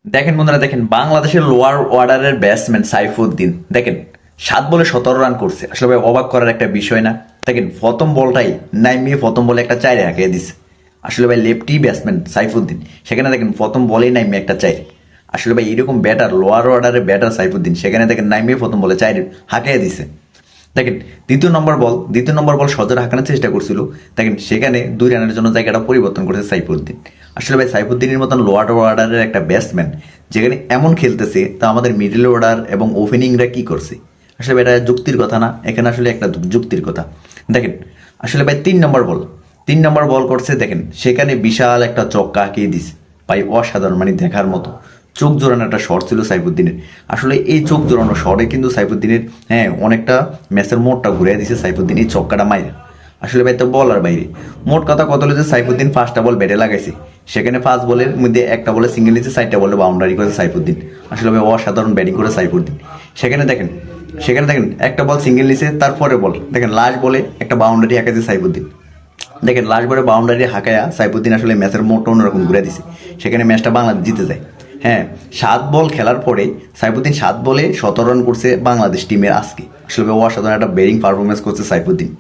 দেখেন বন্ধুরা, দেখেন বাংলাদেশের লোয়ার অর্ডারের ব্যাটসম্যান সাইফুদ্দিন দেখেন 7 বলে 17 রান করছে। আসলে ভাই অবাক করার একটা বিষয় না? দেখেন প্রথম বলটাই নামিয়ে প্রথম বলে একটা 4 হাঁকিয়ে দিছে। আসলে ভাই লেফটি ব্যাটসম্যান সাইফুদ্দিন, সেখানে দেখেন প্রথম বলেই নামিয়ে একটা 4। আসলে ভাই এরকম ব্যাটার, লোয়ার অর্ডারের ব্যাটার সাইফুদ্দিন, সেখানে দেখেন নামিয়ে প্রথম বলে 4 হাঁকিয়ে দিছে। দেখেন দ্বিতীয় নম্বর বল সজোর হাঁকানোর চেষ্টা করছিল। দেখেন সেখানে 2 রানের জন্য জায়গাটা পরিবর্তন করেছে সাইফুদ্দিন। আসলে ভাই সাইফুদ্দিনের মতন লোয়ার অর্ডারের একটা ব্যাটসম্যান যেখানে এমন খেলতেছে, তা আমাদের মিডল অর্ডার এবং ওপেনিংরা কি করছে? আসলে ভাই এটা যুক্তির কথা না, এখানে আসলে একটা যুক্তির কথা। দেখেন আসলে ভাই 3 নম্বর বল করছে, দেখেন সেখানে বিশাল একটা চক্কা আঁকিয়ে দিছে। ভাই অসাধারণ, মানে দেখার মতো চোখ জোড়ানো একটা শট ছিল সাইফুদ্দিনের। আসলে এই চোখ জোড়ানো শটে কিন্তু সাইফুদ্দিনের অনেকটা ম্যাচের মোড়টা ঘুরিয়ে দিছে সাইফুদ্দিন এই চক্কাটা মাইরা। আসলে ভাই তো বলার বাইরে। মোট কথা কত হলো যে সাইফুদ্দিন 5টা বল ব্যাটে লাগাইছে, সেখানে 5 বলের মধ্যে একটা বলে সিঙ্গেল নিচ্ছে, 4টা বলে বাউন্ডারি করেছে সাইফুদ্দিন। আসলে ভাই অসাধারণ ব্যাটিং করে সাইফুদ্দিন। সেখানে দেখেন একটা বল সিঙ্গেল নিচ্ছে, তারপরে বল দেখেন লাস্ট বলে একটা বাউন্ডারি হাঁকাইছে সাইফুদ্দিন। দেখেন লাস্ট বলে বাউন্ডারি হাঁকায়া সাইফুদ্দিন আসলে ম্যাচের মোড়টা অন্যরকম ঘুরে দিছে। সেখানে ম্যাচটা বাংলাদেশ জিতে যায়। হ্যাঁ, 7 বল খেলার পরে সাইফুদ্দিন 7 বলে 17 রান করছে বাংলাদেশ টিমের আজকে। আসলে অসাধারণ একটা ব্যাটিং পারফরমেন্স করছে সাইফুদ্দিন।